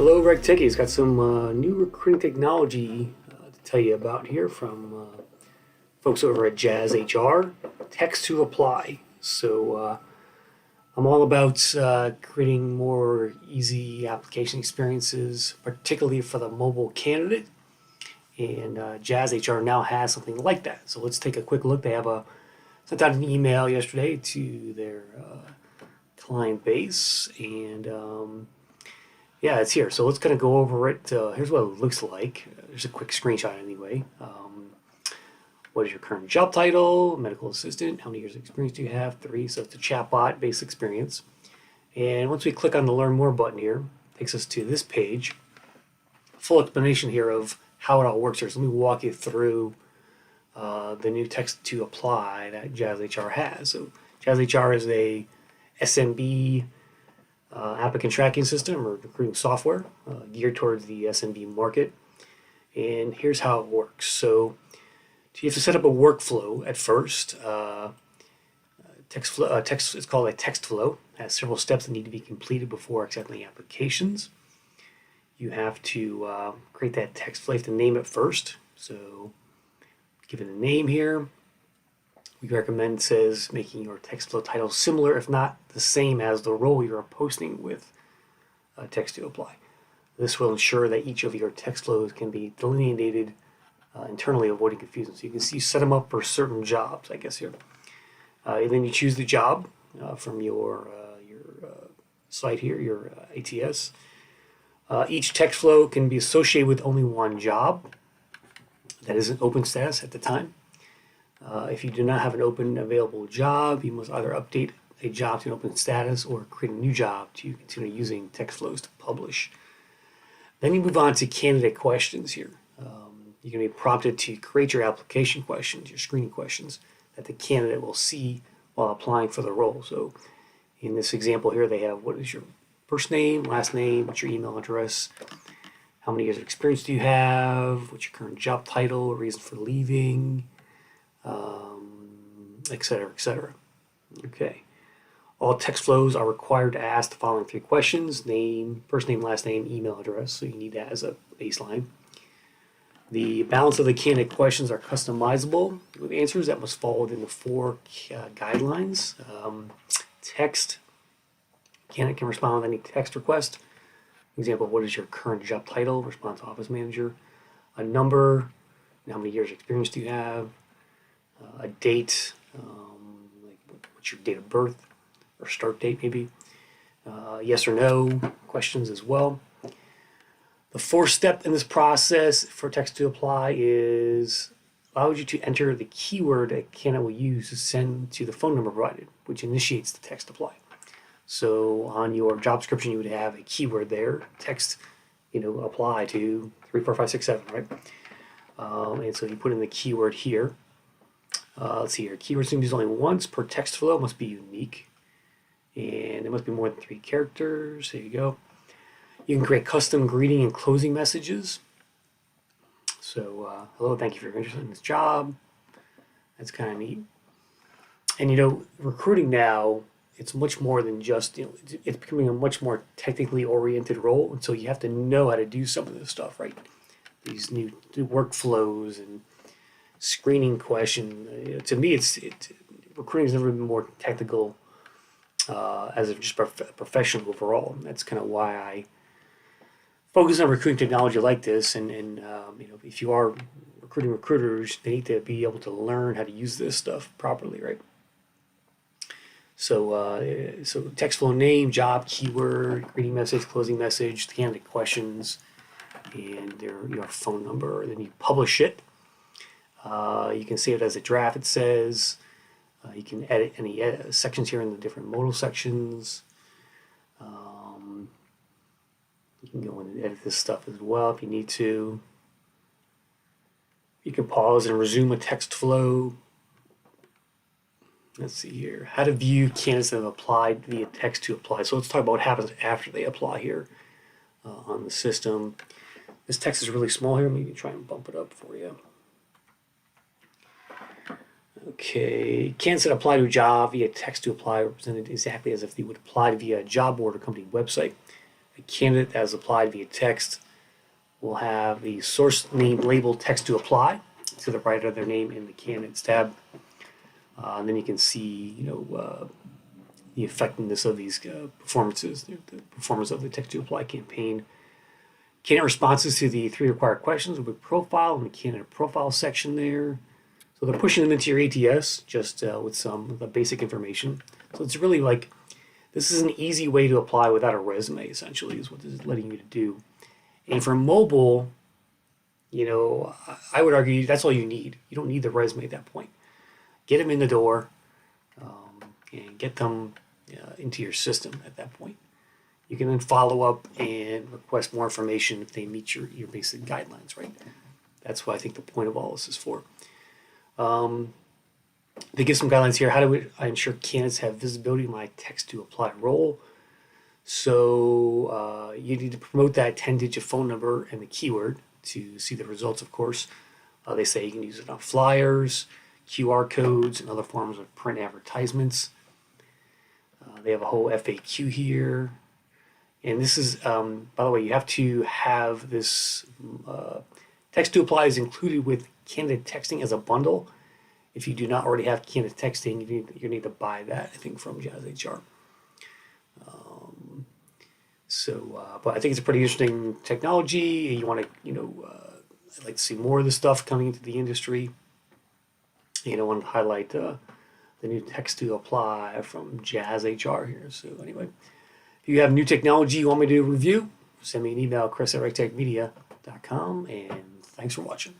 Hello, Rick Tickey's got some new recruiting technology to tell you about here from folks over at JazzHR. Text to apply. So I'm all about creating more easy application experiences, particularly for the mobile candidate. And JazzHR now has something like that. So let's take a quick look. They have sent out an email yesterday to their client base, and yeah, it's here. So let's kind of go over it. Here's what it looks like. There's a quick screenshot anyway. What is your current job title? Medical assistant. How many years of experience do you have? 3. So it's a chatbot based experience. And once we click on the Learn More button here, it takes us to this page. Full explanation here of how it all works here. So let me walk you through the new text to apply that JazzHR has. So JazzHR is a SMB applicant tracking system or recruiting software geared towards the SMB market. And here's how it works. So you have to set up a workflow at first. It's called a text flow. It has several steps that need to be completed before accepting applications. You have to create that text flow. You have to name it first. So give it a name here. We recommend, says, making your text flow title similar, if not the same as the role you're posting with text to apply. This will ensure that each of your text flows can be delineated internally, avoiding confusion. So you can see, set them up for certain jobs, I guess here. And then you choose the job from your site here, your ATS. Each text flow can be associated with only one job that is in open status at the time. If you do not have an open available job, you must either update a job to an open status or create a new job to continue using text flows to publish. Then you move on to candidate questions here. You're going to be prompted to create your application questions, your screening questions that the candidate will see while applying for the role. So in this example here, they have what is your first name, last name, what's your email address, how many years of experience do you have, what's your current job title, reason for leaving, etc., etc. Okay. All text flows are required to ask the following 3 questions: name, first name, last name, email address. So you need that as a baseline. The balance of the candidate questions are customizable with answers that must fall within the 4 guidelines. Text. Candidate can respond with any text request. Example: what is your current job title? Response: office manager. A number. How many years of experience do you have? A date, like what's your date of birth or start date maybe. Yes or no questions as well. The 4th step in this process for text to apply is allows you to enter the keyword a candidate will use to send to the phone number provided, which initiates the text apply. So on your job description, you would have a keyword there, text, apply to 3, 4, 5, 6, 7, right? And so you put in the keyword here. Let's see here. Keywords can be used only once per text flow. It must be unique. And it must be more than 3 characters. There you go. You can create custom greeting and closing messages. So, hello, thank you for your interest in this job. That's kind of neat. And, recruiting now, it's much more than just, it's becoming a much more technically oriented role. And so you have to know how to do some of this stuff, right? These new workflows and screening question. To me, recruiting has never been more technical as a just professional overall. That's kind of why I focus on recruiting technology like this. And if you are recruiting recruiters, they need to be able to learn how to use this stuff properly, right? So, text flow: name, job, keyword, greeting message, closing message, candidate questions, and your phone number. Then you publish it. You can save it as a draft, it says. You can edit any sections here in the different modal sections. You can go in and edit this stuff as well if you need to. You can pause and resume a text flow. Let's see here. How to view candidates that have applied via text to apply. So let's talk about what happens after they apply here on the system. This text is really small here. Maybe try and bump it up for you. Okay, candidates that apply to a job via text to apply are represented exactly as if they would apply via a job board or company website. A candidate as applied via text will have the source name label text to apply to the right of their name in the candidates tab. And then you can see, the effectiveness of these performances, the performance of the text to apply campaign. Candidate responses to the 3 required questions will be profile in the candidate profile section there. So they're pushing them into your ATS just with some of the basic information. So it's really like, this is an easy way to apply without a resume, essentially, is what this is letting you to do. And for mobile, I would argue that's all you need. You don't need the resume at that point. Get them in the door and get them into your system at that point. You can then follow up and request more information if they meet your basic guidelines, right? That's what I think the point of all this is for. They give some guidelines here. How do I ensure candidates have visibility in my text to apply role? So you need to promote that 10-digit phone number and the keyword to see the results, of course. They say you can use it on flyers, QR codes, and other forms of print advertisements. They have a whole FAQ here. And this is, by the way, you have to have this text to apply is included with candidate texting as a bundle. If you do not already have candidate texting, you need to buy that, I think, from JazzHR. But I think it's a pretty interesting technology. You want to, I'd like to see more of this stuff coming into the industry. I want to highlight the new text to apply from JazzHR here. So anyway, if you have new technology you want me to review, send me an email, chris@rectechmedia.com, and thanks for watching.